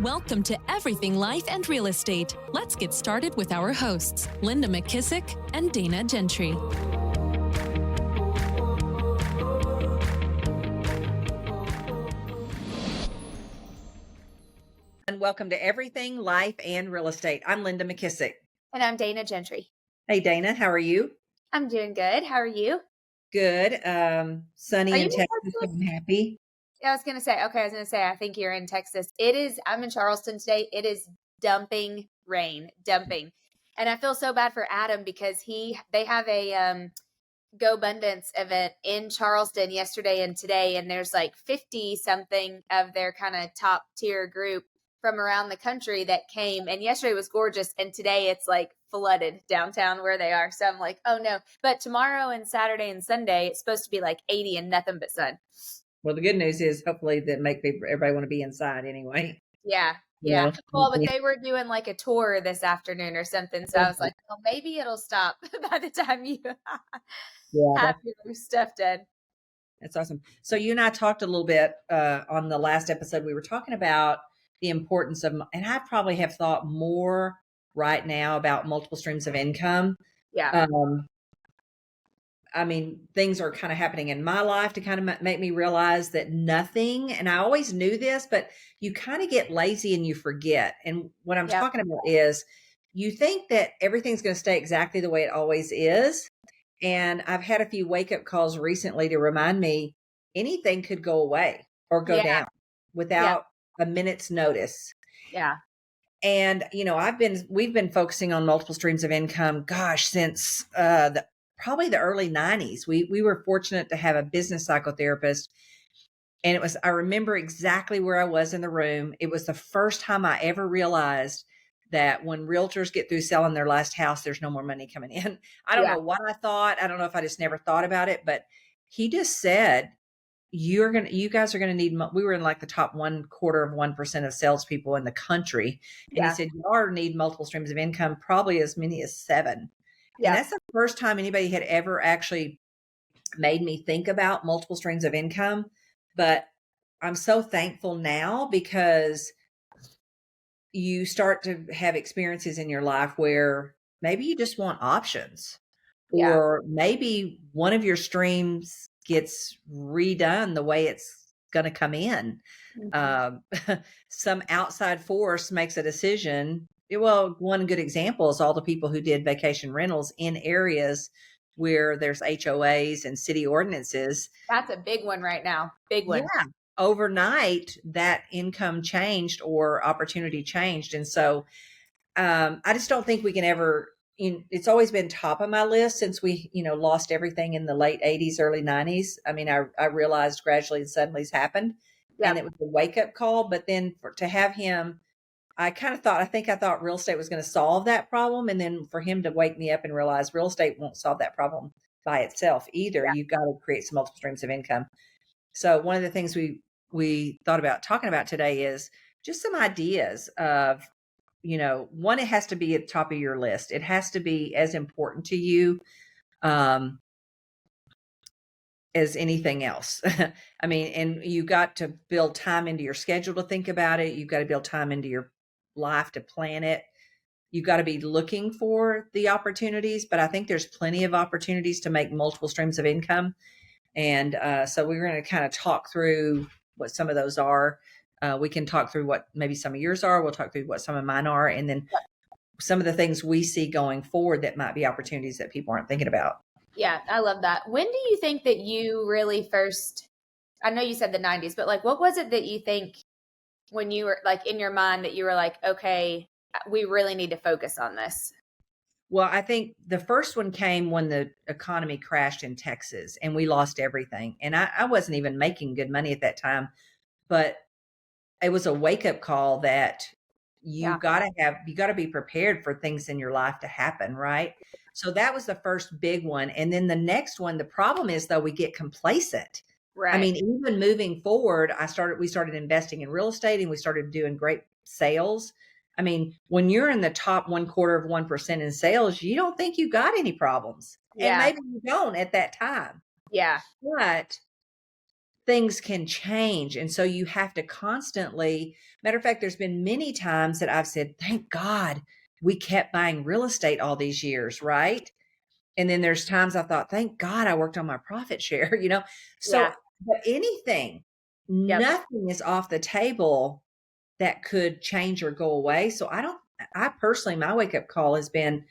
Welcome to Everything Life and Real Estate. Let's get started with our hosts, Linda McKissick and Dana Gentry. And welcome to Everything Life and Real Estate. I'm Linda McKissick. And I'm Dana Gentry. Hey, Dana, how are you? I'm doing good. How are you? Good. Sunny in Texas. I'm happy. Yeah, I was going to say, I think you're in Texas. I'm in Charleston today. It is dumping rain. And I feel so bad for Adam because they have a Go Abundance event in Charleston yesterday and today. And there's like 50 something of their kind of top tier group from around the country that came. And yesterday was gorgeous. And today it's like flooded downtown where they are. So I'm like, oh no. But tomorrow and Saturday and Sunday, it's supposed to be like 80 and nothing but sun. Well, the good news is hopefully that everybody want to be inside anyway. Yeah. Yeah. Well, but they were doing like a tour this afternoon or something. So I was like, well, maybe it'll stop by the time you have your stuff done. That's awesome. So you and I talked a little bit on the last episode. We were talking about the importance of, and I probably have thought more right now about multiple streams of income. Yeah. I mean, things are kind of happening in my life to kind of make me realize that nothing, and I always knew this, but you kind of get lazy and you forget. And what I'm talking about is you think that everything's going to stay exactly the way it always is. And I've had a few wake-up calls recently to remind me anything could go away or go down without a minute's notice. Yeah. And, you know, we've been focusing on multiple streams of income, since probably the early 90s. We were fortunate to have a business psychotherapist. And I remember exactly where I was in the room. It was the first time I ever realized that when realtors get through selling their last house, there's no more money coming in. I don't know what I thought. I don't know if I just never thought about it, but he just said, you guys are going to need, we were in like the top 0.25% of salespeople in the country. And he said, you all need multiple streams of income, probably as many as 7. Yeah. And that's the first time anybody had ever actually made me think about multiple streams of income. But I'm so thankful now because you start to have experiences in your life where maybe you just want options, or maybe one of your streams gets redone the way it's going to come in. Mm-hmm. Some outside force makes a decision. Well, one good example is all the people who did vacation rentals in areas where there's HOAs and city ordinances. That's a big one right now. Big one. Yeah. Overnight, that income changed or opportunity changed. And so I just don't think we can ever, it's always been top of my list since we, lost everything in the late 80s, early 90s. I mean, I realized gradually and suddenly's happened and it was a wake up call. But then to have him, I thought real estate was going to solve that problem. And then for him to wake me up and realize real estate won't solve that problem by itself either. You've got to create some multiple streams of income. So one of the things we thought about talking about today is just some ideas of, one, it has to be at the top of your list. It has to be as important to you as anything else. I mean, and you got to build time into your schedule to think about it. You've got to build time into your life to plan it. You've got to be looking for the opportunities, but I think there's plenty of opportunities to make multiple streams of income. And so we're going to kind of talk through what some of those are. We can talk through what maybe some of yours are. We'll talk through what some of mine are. And then some of the things we see going forward that might be opportunities that people aren't thinking about. Yeah, I love that. When do you think that you really first, I know you said the 90s, but like, what was it that you think when you were like in your mind that you were like, okay, we really need to focus on this? Well, I think the first one came when the economy crashed in Texas and we lost everything. And I wasn't even making good money at that time, but it was a wake up call that you got to be prepared for things in your life to happen. Right. So that was the first big one. And then the next one, the problem is though, we get complacent. Right. I mean, even moving forward, we started investing in real estate and we started doing great sales. I mean, when you're in the top 0.25% in sales, you don't think you got any problems. Yeah. And maybe you don't at that time. Yeah. But things can change. And so you have to constantly, matter of fact, there's been many times that I've said, thank God we kept buying real estate all these years, right? And then there's times I thought, thank God I worked on my profit share, you know? So, Yeah. but anything, Yep. nothing is off the table that could change or go away. So I personally, my wake up call has been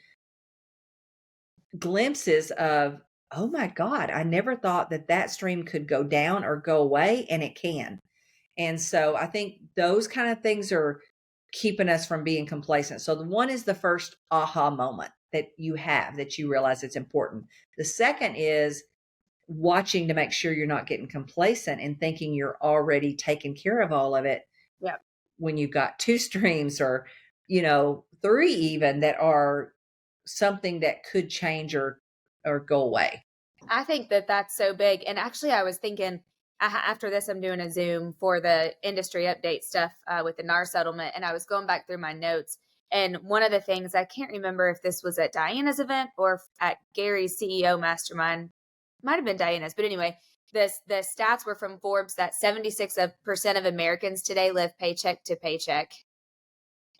glimpses of, oh my God, I never thought that that stream could go down or go away, and it can. And so I think those kind of things are keeping us from being complacent. So the one is the first aha moment that you have that you realize it's important. The second is watching to make sure you're not getting complacent and thinking you're already taking care of all of it Yep. when you've got two streams or, you know, three even that are something that could change or go away. I think that that's so big. And actually, I was thinking after this, I'm doing a Zoom for the industry update stuff with the NAR settlement. And I was going back through my notes. And one of the things, I can't remember if this was at Diana's event or at Gary's CEO mastermind, might have been Diana's. But anyway, the stats were from Forbes that 76% of Americans today live paycheck to paycheck.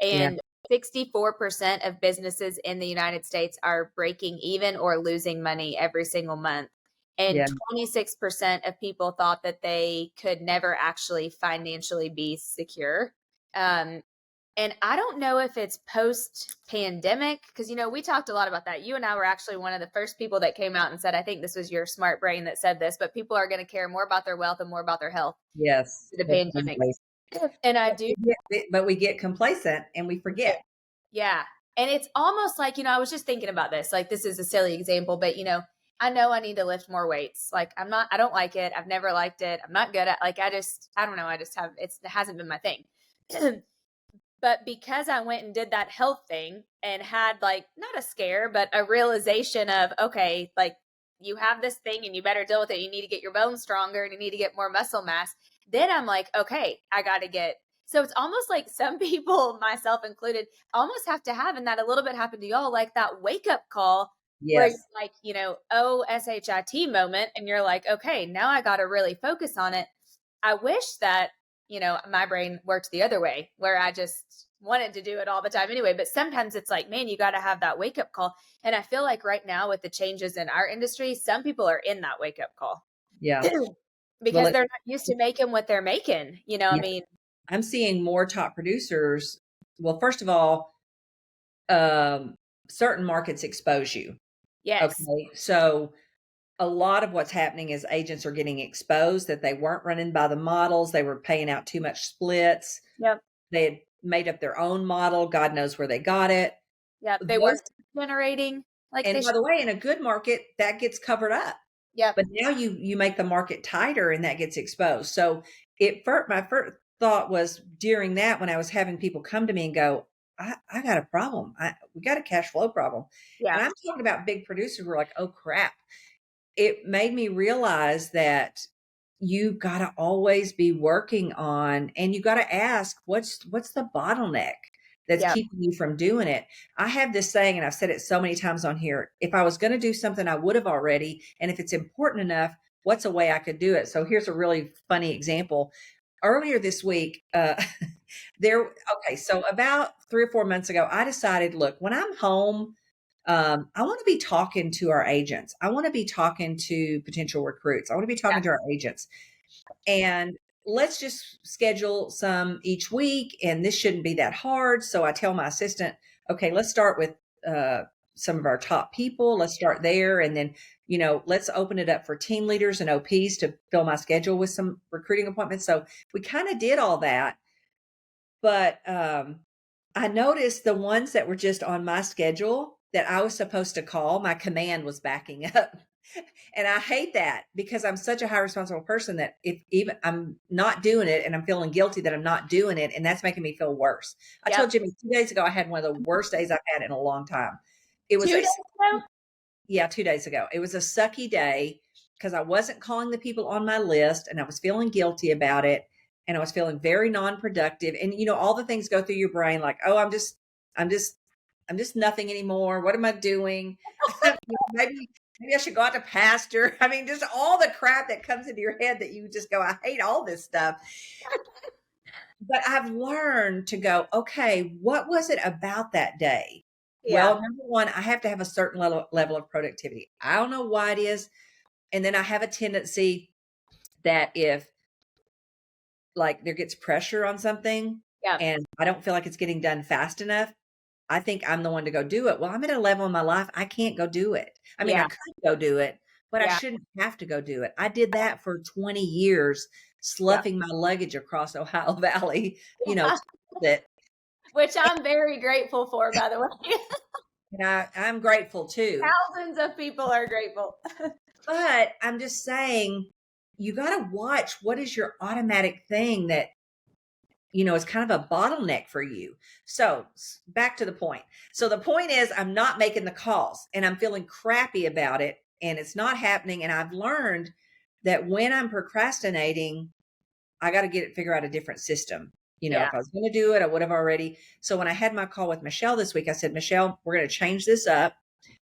And 64% of businesses in the United States are breaking even or losing money every single month. And 26% of people thought that they could never actually financially be secure. And I don't know if it's post-pandemic, because, you know, we talked a lot about that. You and I were actually one of the first people that came out and said, I think this was your smart brain that said this, but people are going to care more about their wealth and more about their health. Yes. The pandemic. And I do. But we get complacent and we forget. Yeah. And it's almost like, you know, I was just thinking about this. Like, this is a silly example, but, you know I need to lift more weights. Like, I don't like it. I've never liked it. I'm not good at, like, I don't know. It hasn't been my thing. But because I went and did that health thing and had, like, not a scare, but a realization of, okay, like, you have this thing and you better deal with it. You need to get your bones stronger and you need to get more muscle mass. Then I'm like, okay, I got to get. So it's almost like some people, myself included, almost have to have, and that a little bit happened to y'all, like that wake up call. Where you're like, you know, SHIT moment. And you're like, okay, now I got to really focus on it. I wish that, you know, my brain worked the other way where I just wanted to do it all the time anyway. But sometimes it's like, man, you got to have that wake up call. And I feel like right now with the changes in our industry, some people are in that wake up call. Yeah. Because they're not used to making what they're making. You know, I mean, I'm seeing more top producers. Well, first of all, certain markets expose you. Yes. Okay. So a lot of what's happening is agents are getting exposed that they weren't running by the models. They were paying out too much splits. Yep. They had made up their own model. God knows where they got it. Yep. They weren't generating. Like, and by the way, in a good market, that gets covered up. Yeah. But now you make the market tighter and that gets exposed. So my first thought was during that, when I was having people come to me and go, I got a problem. We got a cash flow problem. Yeah. And I'm talking about big producers who are like, oh crap. It made me realize that you got to always be working on, and you got to ask, what's the bottleneck that's keeping you from doing it? I have this saying, and I've said it so many times on here. If I was going to do something, I would have already. And if it's important enough, what's a way I could do it? So here's a really funny example. Earlier this week, so about 3 or 4 months ago, I decided, look, when I'm home, I want to be talking to our agents. I want to be talking to potential recruits. I want to be talking to our agents. And let's just schedule some each week. And this shouldn't be that hard. So I tell my assistant, okay, let's start with some of our top people. Let's start there. And then, you know, let's open it up for team leaders and OPs to fill my schedule with some recruiting appointments. So we kind of did all that. But I noticed the ones that were just on my schedule that I was supposed to call, my command was backing up. And I hate that because I'm such a high responsible person that if even I'm not doing it and I'm feeling guilty that I'm not doing it, and that's making me feel worse. I told Jimmy 2 days ago, I had one of the worst days I've had in a long time. It was 2 days ago? Yeah, 2 days ago. It was a sucky day because I wasn't calling the people on my list and I was feeling guilty about it. And I was feeling very non-productive. And, you know, all the things go through your brain like, oh, I'm just nothing anymore. What am I doing? Maybe maybe I should go out to pasture. I mean, just all the crap that comes into your head that you just go, I hate all this stuff. But I've learned to go, okay, what was it about that day? Yeah. Well, number one, I have to have a certain level of productivity. I don't know why it is. And then I have a tendency that if like there gets pressure on something Yeah. and I don't feel like it's getting done fast enough, I think I'm the one to go do it. Well, I'm at a level in my life, I can't go do it. I mean, I Yeah. could go do it, but I Yeah. shouldn't have to go do it. I did that for 20 years, sloughing my luggage across Ohio Valley, you know, that, Which I'm very grateful for, by the way. and I'm grateful too. Thousands of people are grateful. But I'm just saying, you got to watch what is your automatic thing that, you know, is kind of a bottleneck for you. So back to the point. So the point is, I'm not making the calls and I'm feeling crappy about it and it's not happening. And I've learned that when I'm procrastinating, I got to figure out a different system. You know, Yeah. if I was going to do it, I would have already. So when I had my call with Michelle this week, I said, Michelle, we're going to change this up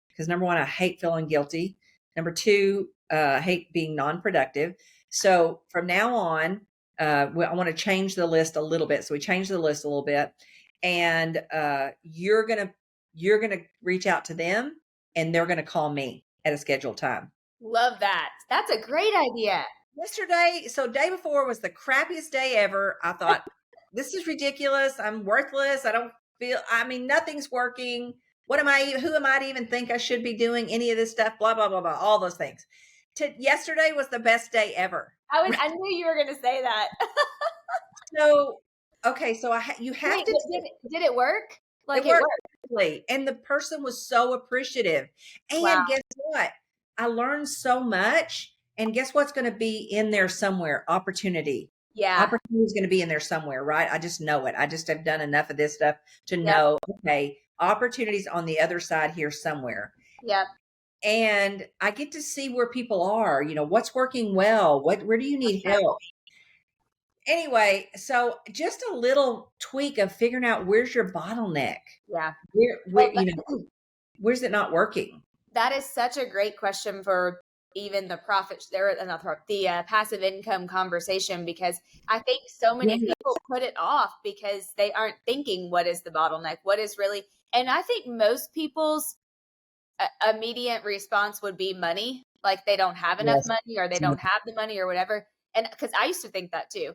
because number one, I hate feeling guilty. Number two, I hate being non-productive. So from now on, I want to change the list a little bit. So we changed the list a little bit, and you're gonna reach out to them, and they're gonna call me at a scheduled time. Love that. That's a great idea. Yesterday, so day before was the crappiest day ever. I thought, this is ridiculous. I'm worthless. I mean, nothing's working. Who am I to even think I should be doing any of this stuff? Blah, blah, blah, blah, all those things. Yesterday was the best day ever. I knew you were going to say that. So, okay. So you have Wait, to. did it work? Like it worked. And the person was so appreciative. And Wow. Guess what? I learned so much. And guess what's going to be in there somewhere? Opportunity. Yeah. Opportunity is going to be in there somewhere, right? I just know it. I just have done enough of this stuff to know, okay, opportunities on the other side here somewhere. Yeah. And I get to see where people are, you know, what's working well, where do you need help? Anyway, so just a little tweak of figuring out where's your bottleneck. Yeah. Where you know, where's it not working? That is such a great question for even the passive income conversation, because I think so many people put it off because they aren't thinking what is the bottleneck, what is really, and I think most people's immediate response would be money, like they don't have enough money or they don't have the money or whatever. And because I used to think that too.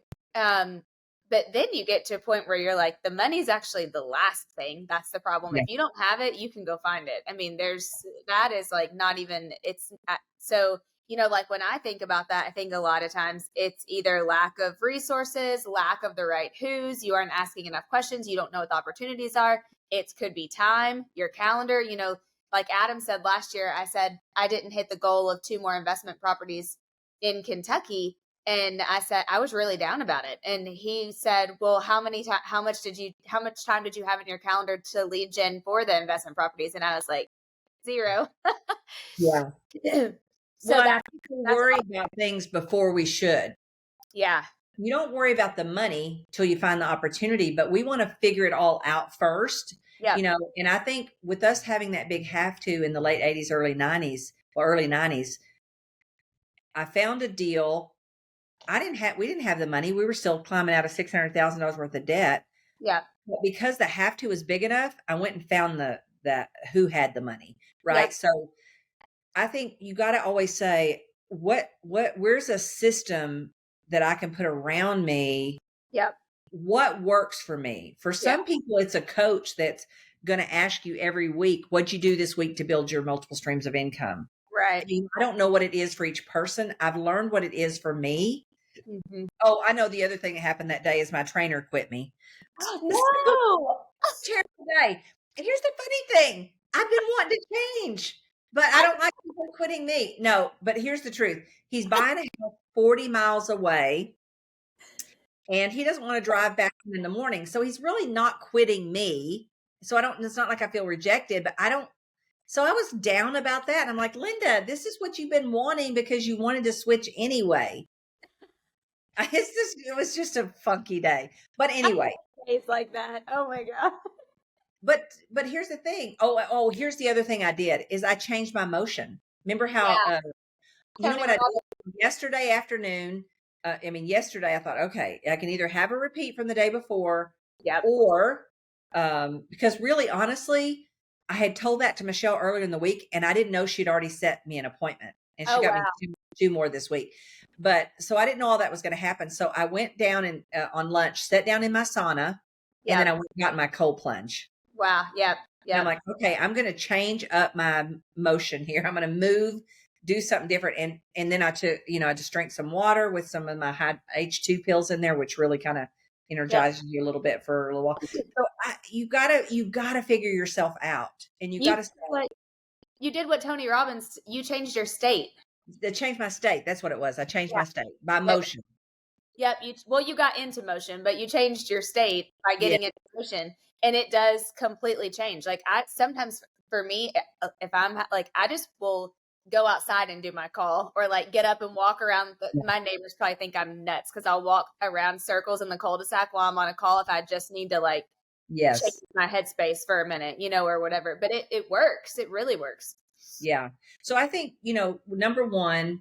But then you get to a point where you're like, the money's actually the last thing. That's the problem. If you don't have it, you can go find it. I mean, that is like not even, so, you know, like when I think about that, I think a lot of times it's either lack of resources, lack of the right who's, you aren't asking enough questions. You don't know what the opportunities are. It could be time, your calendar, you know, like Adam said last year, I said, I didn't hit the goal of 2 more investment properties in Kentucky. And I said, I was really down about it. And he said, well, how much time did you have in your calendar to lead gen for the investment properties? And I was like, 0. Yeah. So I think we worry about things before we should. Yeah. You don't worry about the money till you find the opportunity, but we want to figure it all out first. Yeah. You know, and I think with us having that big have to in the late 80s, early 90s, I found a deal. We didn't have the money. We were still climbing out of $600,000 worth of debt. Yeah. But because the have to was big enough, I went and found that who had the money. Right. Yeah. So I think you got to always say, where's a system that I can put around me? Yep. What works for me? For some people, it's a coach that's going to ask you every week, what'd you do this week to build your multiple streams of income? Right. I don't know what it is for each person. I've learned what it is for me. Mm-hmm. Oh, I know the other thing that happened that day is my trainer quit me. Oh, no. Terrible day. And here's the funny thing. I've been wanting to change, but I don't like people quitting me. No, but here's the truth. He's buying a house 40 miles away and he doesn't want to drive back in the morning. So he's really not quitting me. So it's not like I feel rejected, but so I was down about that. And I'm like, Linda, this is what you've been wanting because you wanted to switch anyway. It was just a funky day. But anyway. Days like that. Oh my God. But here's the thing. Oh, here's the other thing I did is I changed my motion. Remember how, Yeah. you know Tony what I Robbins. did yesterday afternoon? Yesterday I thought, okay, I can either have a repeat from the day before Yep. or, because really, honestly, I had told that to Michelle earlier in the week and I didn't know she'd already set me an appointment and she Oh, got wow. me two more this week. But so I didn't know all that was going to happen. So I went down and on lunch, sat down in my sauna, and then Yep. I went and got my cold plunge. Wow. Yep. And I'm Yep. like, okay, I'm going to change up my motion here. I'm going to move, do something different. And then I took, I just drank some water with some of my high H2 pills in there, which really kind of Yep. energizes you a little bit for a little while. So you gotta figure yourself out, and you You gotta did what you did what Tony Robbins, you changed your state. change my state. That's what it was. I changed Yeah. my state by Yep. motion. Yep. You got into motion, but you changed your state by Yeah. getting into motion, and it does completely change. Like I sometimes for me, if I'm like I just will go outside and do my call, or like get up and walk around. My neighbors probably think I'm nuts because I'll walk around circles in the cul-de-sac while I'm on a call if I just need to like change Yes. my headspace for a minute, or whatever. But it works. It really works. Yeah. So I think, number one,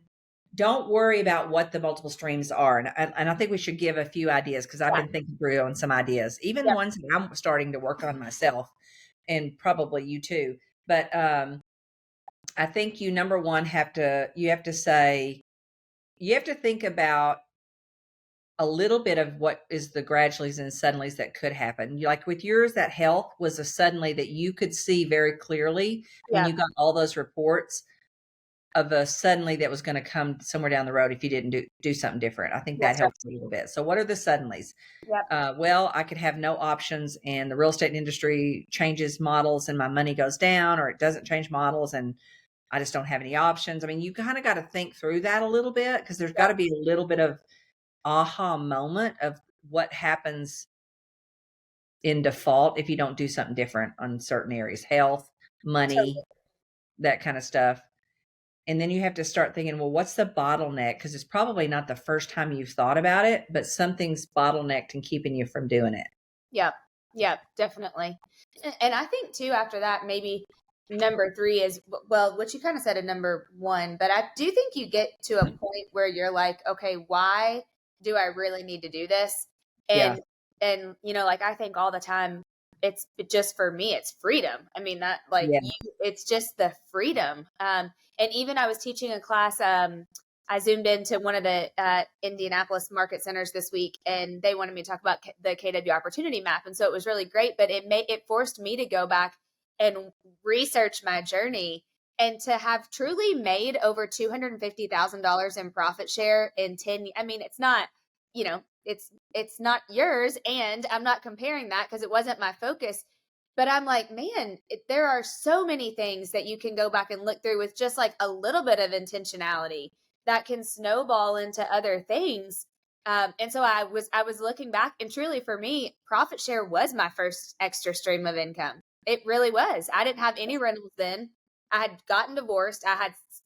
don't worry about what the multiple streams are. And I think we should give a few ideas because I've Yeah. been thinking through on some ideas, even Yep. ones that I'm starting to work on myself and probably you too. But I think number one, you have to think about a little bit of what is the graduallys and suddenlies that could happen. Like with yours, that health was a suddenly that you could see very clearly when Yeah. you got all those reports of a suddenly that was going to come somewhere down the road if you didn't do something different. I think that That's right. helps a little bit. So what are the suddenlies? Yep. Well, I could have no options and the real estate industry changes models and my money goes down, or it doesn't change models and I just don't have any options. I mean, you kind of got to think through that a little bit because there's got to be a little bit of aha moment of what happens in default if you don't do something different on certain areas, health, money, that kind of stuff. And then you have to start thinking, well, what's the bottleneck? Because it's probably not the first time you've thought about it, but something's bottlenecked and keeping you from doing it. Yep. Yep. Definitely. And I think too, after that, maybe number 3 is, well, what you kind of said in number 1, but I do think you get to a point where you're like, okay, why do I really need to do this? Yeah. And, like I think all the time, it's just for me, it's freedom. I mean, that like, Yeah. it's just the freedom. And even I was teaching a class, I zoomed into one of the Indianapolis market centers this week, and they wanted me to talk about the KW opportunity map. And so it was really great, but it forced me to go back and research my journey and to have truly made over $250,000 in profit share in 10. I mean, it's not, it's not yours. And I'm not comparing that because it wasn't my focus. But I'm like, man, there are so many things that you can go back and look through with just like a little bit of intentionality that can snowball into other things. And so I was looking back, and truly for me, profit share was my first extra stream of income. It really was. I didn't have any rentals then. I had gotten divorced.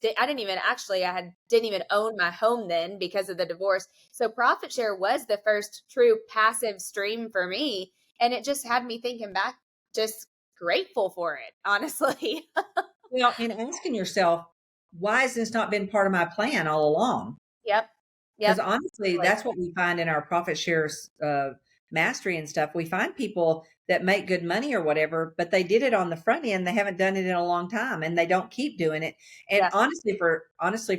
didn't even own my home then because of the divorce. So profit share was the first true passive stream for me. And it just had me thinking back, just grateful for it, honestly. Well, and asking yourself, why has this not been part of my plan all along? Yep. Because honestly, that's what we find in our profit shares mastery and stuff. We find people that make good money or whatever, but they did it on the front end. They haven't done it in a long time and they don't keep doing it. And honestly,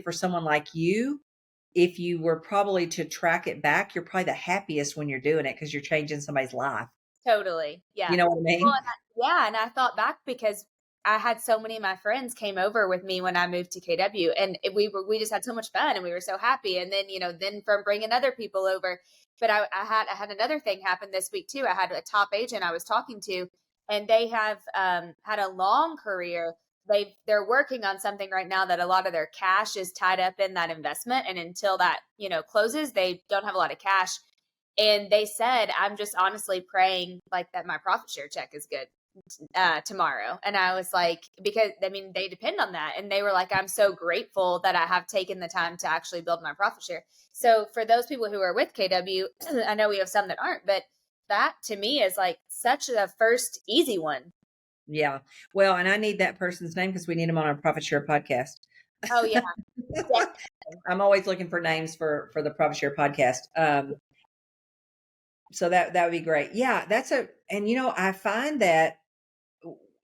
for someone like you, if you were probably to track it back, you're probably the happiest when you're doing it because you're changing somebody's life. Totally. Yeah. You know what I mean? Well, and I thought back because I had so many of my friends came over with me when I moved to KW, and we just had so much fun and we were so happy. And then, then from bringing other people over, but I had another thing happen this week too. I had a top agent I was talking to, and they have had a long career. They're working on something right now that a lot of their cash is tied up in that investment. And until that, closes, they don't have a lot of cash. And they said, I'm just honestly praying like that my profit share check is good tomorrow. And I was like, because they depend on that. And they were like, I'm so grateful that I have taken the time to actually build my profit share. So for those people who are with KW, I know we have some that aren't, but that to me is like such a first easy one. Yeah. Well, and I need that person's name because we need them on our profit share podcast. Oh yeah. Yeah. I'm always looking for names for the Profit Share podcast. So that would be great. Yeah, and I find that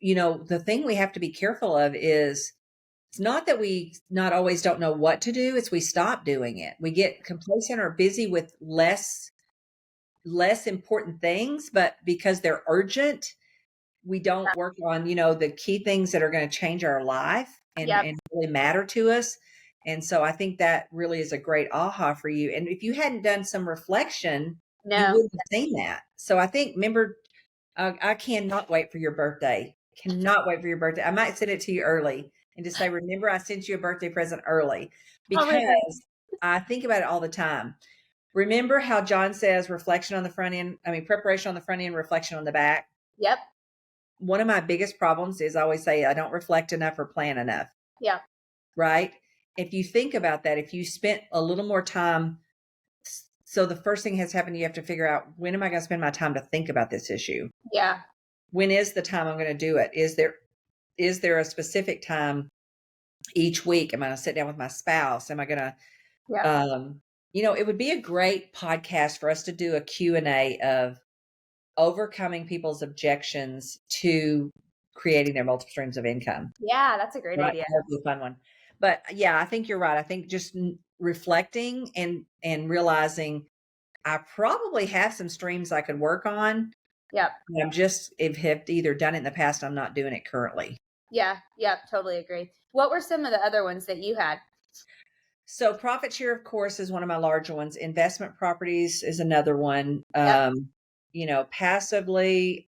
the thing we have to be careful of is it's not that we not always don't know what to do, it's we stop doing it. We get complacent or busy with less important things, but because they're urgent, we don't work on, the key things that are going to change our life Yep. and really matter to us. And so I think that really is a great aha for you. And if you hadn't done some reflection, you No. wouldn't have seen that. So I think, remember, I cannot wait for your birthday. Cannot wait for your birthday. I might send it to you early and just say, remember, I sent you a birthday present early, because I think about it all the time. Remember how John says preparation on the front end, reflection on the back? Yep. One of my biggest problems is I always say I don't reflect enough or plan enough. Yeah. Right? If you think about that, if you spent a little more time, so the first thing has happened, you have to figure out, when am I going to spend my time to think about this issue? Yeah. When is the time I'm going to do it? Is there a specific time each week? Am I going to sit down with my spouse? Am I going to, it would be a great podcast for us to do a Q&A of overcoming people's objections to creating their multiple streams of income. Yeah, that's a great idea. That would be a fun one. But yeah, I think you're right. I think just reflecting and realizing I probably have some streams I could work on. Yep. I'm just have either done it in the past. I'm not doing it currently. Yeah. Yep. Totally agree. What were some of the other ones that you had? So profit share, of course, is one of my larger ones. Investment properties is another one. Yep. Passively,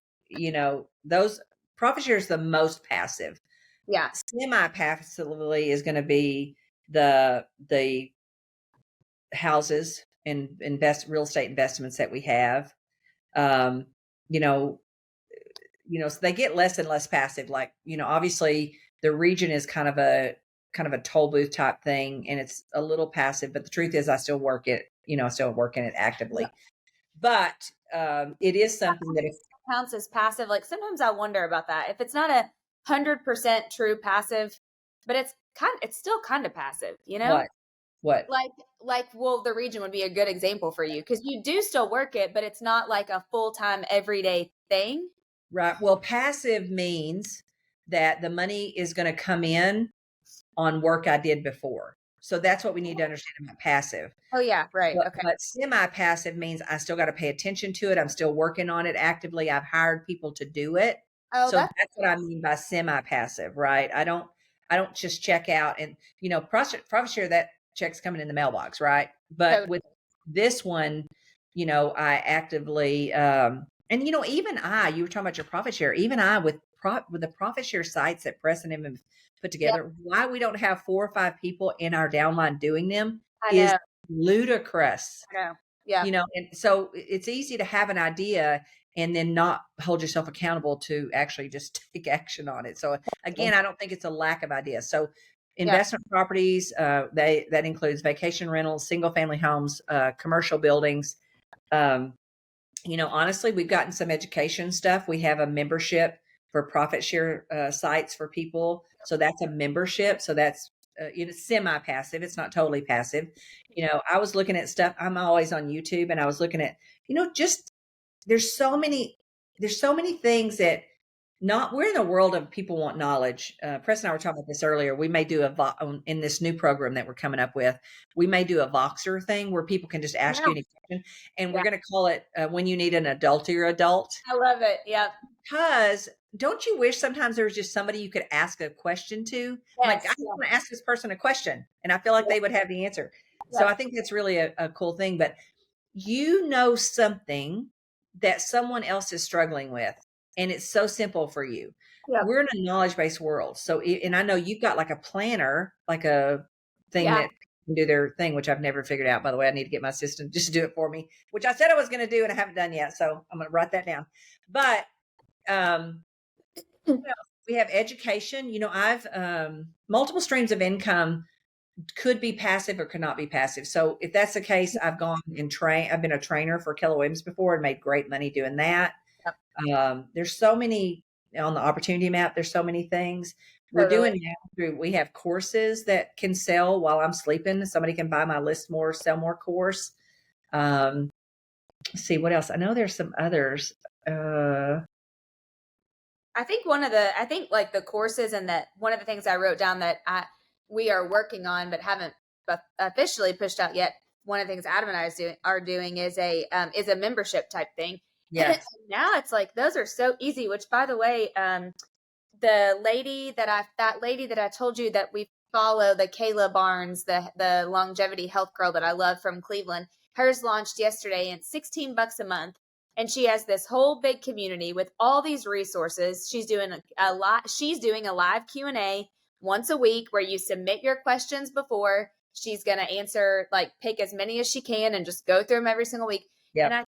those profit share is the most passive. Yeah. Semi-passively is going to be the houses and real estate investments that we have. So they get less and less passive. Like, obviously the region is kind of a toll booth type thing, and it's a little passive, but the truth is I still work it, I still work in it actively. Yeah. But it is something that counts as passive. Like sometimes I wonder about that. If it's not 100% true passive, but it's still kind of passive, What? Well, the region would be a good example for you, because you do still work it, but it's not like a full-time everyday thing. Right. Well, passive means that the money is going to come in on work I did before. So that's what we need to understand about passive. Oh yeah. Right. Okay. But semi-passive means I still got to pay attention to it. I'm still working on it actively. I've hired people to do it. Oh, so that's what I mean by semi-passive, right? I don't just check out and, profit share, that check's coming in the mailbox, right? But with this one, I actively, and even you were talking about your profit share, even with the profit share sites that Preston have put together, why we don't have 4 or 5 people in our downline doing them is ludicrous. I know. Yeah. And so it's easy to have an idea and then not hold yourself accountable to actually just take action on it. So again, I don't think it's a lack of ideas. So investment properties, that includes vacation rentals, single family homes, commercial buildings. Honestly, we've gotten some education stuff. We have a membership for profit share sites for people. So that's a membership. So that's semi-passive. It's not totally passive. I was looking at stuff. I'm always on YouTube, and I was looking at, just there's so many things that we're in a world of people want knowledge. Press and I were talking about this earlier. We may do in this new program that we're coming up with, we may do a Voxer thing where people can just ask you any question, and we're going to call it when you need an adult or your adult. I love it. Yeah. Because don't you wish sometimes there was just somebody you could ask a question to? Yes. Like, I want to ask this person a question, and I feel like they would have the answer. Yeah. So I think that's really a cool thing. But something that someone else is struggling with, and it's so simple for you. Yeah. We're in a knowledge-based world. So, and I know you've got like a planner, like a thing that can do their thing, which I've never figured out. By the way, I need to get my assistant just to do it for me, which I said I was going to do, and I haven't done yet. So I'm going to write that down. But we have education. I've multiple streams of income could be passive or could not be passive. So if that's the case, I've gone and I've been a trainer for Keller Williams before and made great money doing that. There's so many on the opportunity map. There's so many things. We're doing Totally. now we have courses that can sell while I'm sleeping. Somebody can buy my list more, sell more course. Um, let's see what else. I know there's some others. I think like the courses and that one of the things I wrote down that we are working on but haven't officially pushed out yet. One of the things Adam and I are doing is a membership type thing. Yes. Now it's like those are so easy. Which, by the way, that lady that I told you that we follow, the Kayla Barnes, the longevity health girl that I love from Cleveland. Hers launched yesterday, and it's $16 a month, and she has this whole big community with all these resources. She's doing a lot. She's doing a live Q&A once a week where you submit your questions before. She's going to answer, like, pick as many as she can and just go through them every single week. And Yep. I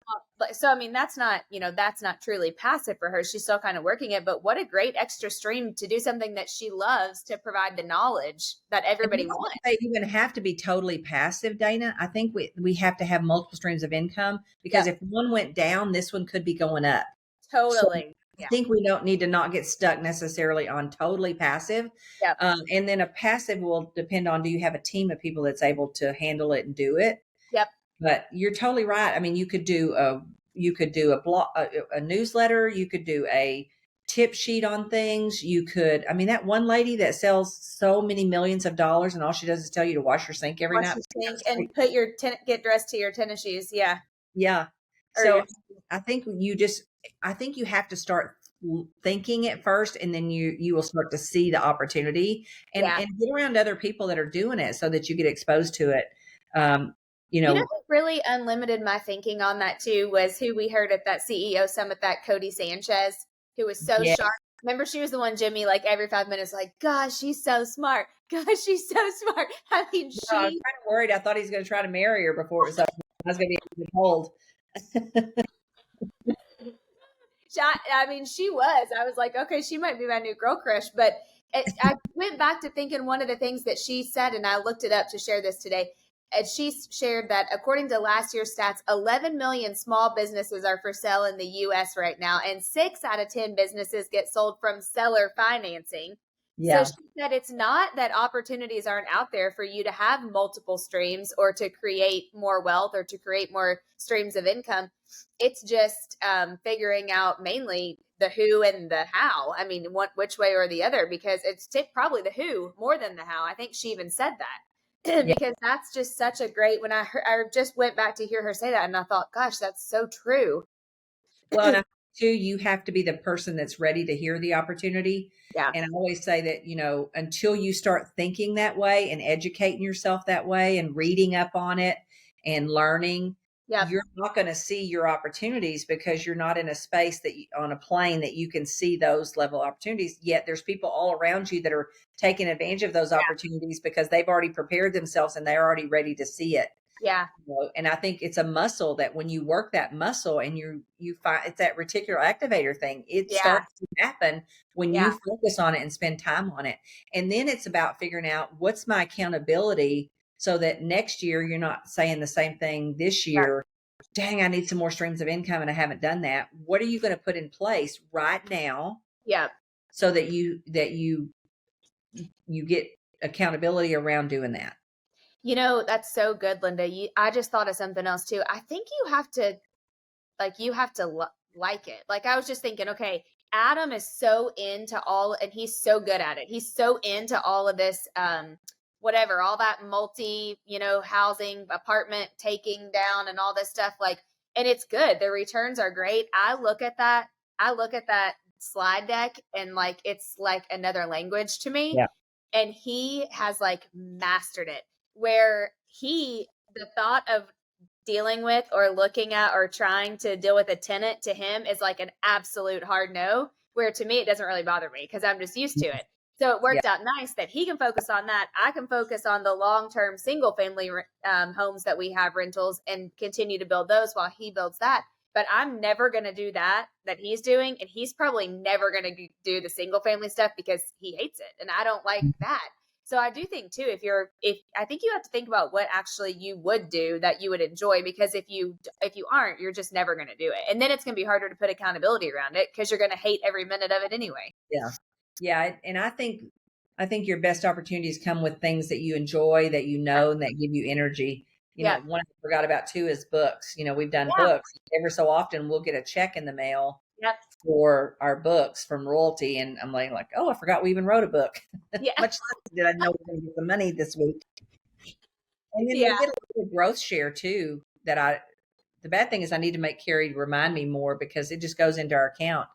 thought, so I mean, that's not, that's not truly passive for her. She's still kind of working it, but what a great extra stream to do something that she loves, to provide the knowledge that And everybody we don't wants. think they even have to be totally passive, Dana. I think we have to have multiple streams of income, because if one went down, this one could be going up. So Totally. I think we don't need to not get stuck necessarily on totally passive. Yep. And then a passive will depend on, do you have a team of people that's able to handle it and do it? Yep. But you're totally right. I mean, you could do a blog, a newsletter. You could do a tip sheet on things. You could, I mean, that one lady that sells so many millions of dollars and all she does is tell you to wash your sink every night. And put your get dressed to your tennis shoes. Yeah. Yeah. Or So I think you have to start thinking it first, and then you will start to see the opportunity and get around other people that are doing it so that you get exposed to it. What really unlimited my thinking on that too was who we heard at that CEO summit, that Cody Sanchez, who was so sharp. Remember, she was the one, Jimmy, like every 5 minutes, like, gosh, she's so smart. Gosh, she's so smart. I mean, I was kind of worried. I thought he was going to try to marry her before it was over. I was going to be told. I mean, she was. I was like, okay, she might be my new girl crush. But I went back to thinking one of the things that she said, and I looked it up to share this today. And she shared that according to last year's stats, 11 million small businesses are for sale in the U.S. right now, and 6 out of 10 businesses get sold from seller financing. Yeah. So she said it's not that opportunities aren't out there for you to have multiple streams or to create more wealth or to create more streams of income. It's just figuring out mainly the who and the how. I mean, which way or the other, because it's probably the who more than the how. I think she even said that. Because that's just such a great, when I just went back to hear her say that, and I thought, gosh, that's so true. Well, and too, you have to be the person that's ready to hear the opportunity. Yeah. And I always say that, until you start thinking that way and educating yourself that way and reading up on it and learning, you're not going to see your opportunities, because you're not in a space on a plane that you can see those level opportunities. Yet there's people all around you that are taking advantage of those opportunities because they've already prepared themselves and they're already ready to see it. Yeah. And I think it's a muscle that when you work that muscle and you find it's that reticular activator thing, it starts to happen when you focus on it and spend time on it. And then it's about figuring out, what's my accountability, so that next year you're not saying the same thing this year. Dang, I need some more streams of income and I haven't done that. What are you going to put in place right now? Yeah. So that you get accountability around doing that. That's so good, Linda. I just thought of something else too. I think you have to like it. Like, I was just thinking, okay, Adam is so into and he's so good at it. He's so into all of this, whatever, all that multi, housing, apartment taking down and all this stuff. Like, and it's good. The returns are great. I look at that slide deck and like, it's like another language to me. Yeah. And he has like mastered it, where the thought of dealing with or looking at or trying to deal with a tenant to him is like an absolute hard no, where to me, it doesn't really bother me because I'm just used to it. So it worked out nice that he can focus on that. I can focus on the long-term single family homes that we have, rentals, and continue to build those while he builds that. But I'm never going to do that he's doing. And he's probably never going to do the single family stuff because he hates it. And I don't like that. So I do think too, I think you have to think about what actually you would do that you would enjoy, because if you aren't, you're just never going to do it. And then it's going to be harder to put accountability around it because you're going to hate every minute of it anyway. Yeah. Yeah. And I think I think your best opportunities come with things that you enjoy, that you know, and that give you energy. Yeah. One I forgot about too is books. We've done Yeah. books. Ever so often we'll get a check in the mail Yep. for our books from royalty. And I'm like, oh, I forgot we even wrote a book. Yeah. Much less did I know we're going to get the money this week. And then Yeah. we'll get a little growth share too. The bad thing is I need to make Carrie remind me more because it just goes into our account.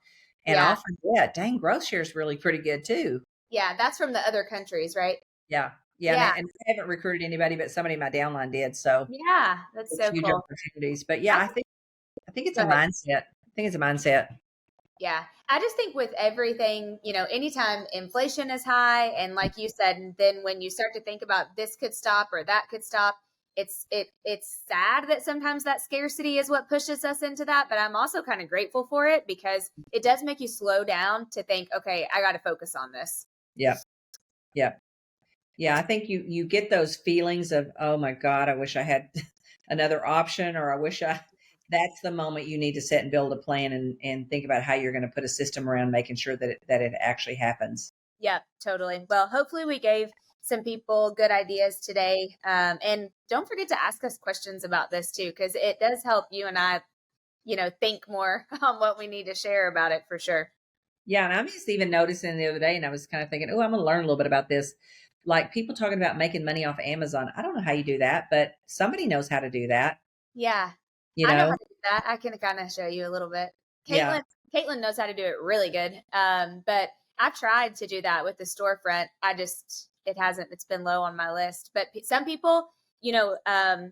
And Yeah. I'll forget, dang, growth share is really pretty good too. Yeah. That's from the other countries, right? Yeah. Yeah. And I haven't recruited anybody, but somebody in my downline did. So Yeah. That's so huge cool. opportunities. But yeah, I think it's a Go ahead. mindset. I think it's a mindset. Yeah. I just think with everything, anytime inflation is high, and like you said, and then when you start to think about this could stop or that could stop, it's sad that sometimes that scarcity is what pushes us into that. But I'm also kind of grateful for it because it does make you slow down to think, okay, I got to focus on this. Yeah. Yeah. Yeah. I think you get those feelings of, oh my God, I wish I had another option, or that's the moment you need to sit and build a plan and think about how you're going to put a system around making sure that it actually happens. Yeah, totally. Well, hopefully we gave some people good ideas today. And don't forget to ask us questions about this too, because it does help you and I, think more on what we need to share about it for sure. Yeah. And I was even noticing the other day, and I was kind of thinking, oh, I'm going to learn a little bit about this. Like people talking about making money off Amazon. I don't know how you do that, but somebody knows how to do that. Yeah. I know how to do that. I can kind of show you a little bit. Caitlin knows how to do it really good. But I tried to do that with the storefront. It's been low on my list. But some people, my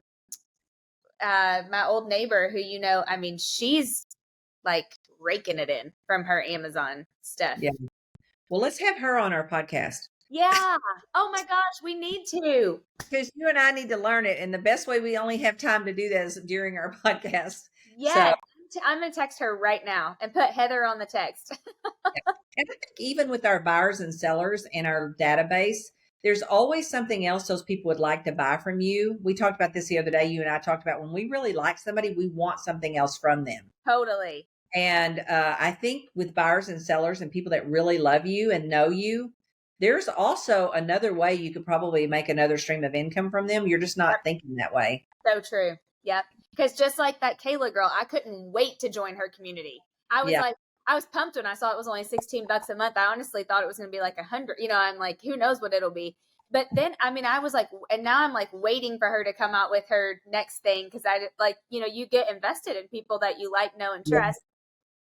old neighbor who, she's like raking it in from her Amazon stuff. Yeah. Well, let's have her on our podcast. Yeah. Oh my gosh, we need to. Because you and I need to learn it. And the best way we only have time to do that is during our podcast. Yeah. So, I'm going to text her right now and put Heather on the text. And I think even with our buyers and sellers in our database, there's always something else those people would like to buy from you. We talked about this the other day. You and I talked about when we really like somebody, we want something else from them. Totally. And I think with buyers and sellers and people that really love you and know you, there's also another way you could probably make another stream of income from them. You're just not thinking that way. So true. Yep. Because just like that Kayla girl, I couldn't wait to join her community. I was pumped when I saw it was only $16 a month. I honestly thought it was going to be like $100. I'm like, who knows what it'll be. But then, I was like, and now I'm like waiting for her to come out with her next thing. Cause you get invested in people that you like, know, and trust.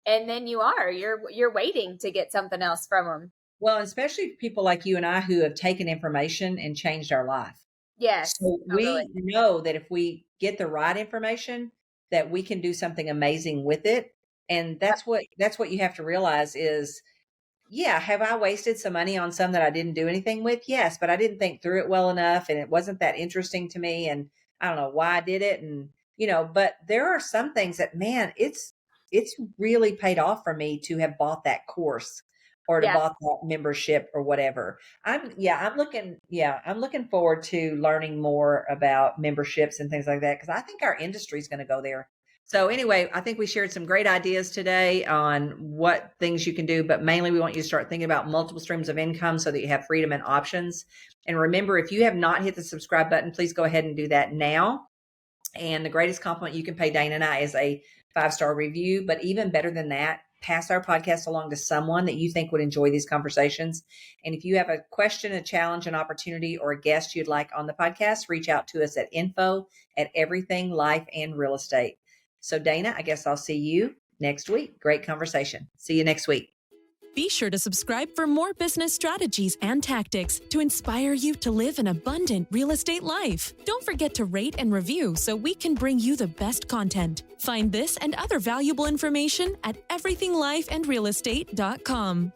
Yeah. And then you're waiting to get something else from them. Well, especially people like you and I who have taken information and changed our life. Yes. So we know that if we get the right information, that we can do something amazing with it. And that's what you have to realize is, yeah, have I wasted some money on some that I didn't do anything with? Yes, but I didn't think through it well enough and it wasn't that interesting to me. And I don't know why I did it. And, but there are some things that, man, it's really paid off for me to have bought that course or to bought that membership or whatever. I'm looking forward to learning more about memberships and things like that, because I think our industry is going to go there. So anyway, I think we shared some great ideas today on what things you can do, but mainly we want you to start thinking about multiple streams of income so that you have freedom and options. And remember, if you have not hit the subscribe button, please go ahead and do that now. And the greatest compliment you can pay Dana and I is a 5-star review, but even better than that, pass our podcast along to someone that you think would enjoy these conversations. And if you have a question, a challenge, an opportunity, or a guest you'd like on the podcast, reach out to us at info@everything life and real estate. So Dana, I guess I'll see you next week. Great conversation. See you next week. Be sure to subscribe for more business strategies and tactics to inspire you to live an abundant real estate life. Don't forget to rate and review so we can bring you the best content. Find this and other valuable information at everythinglifeandrealestate.com.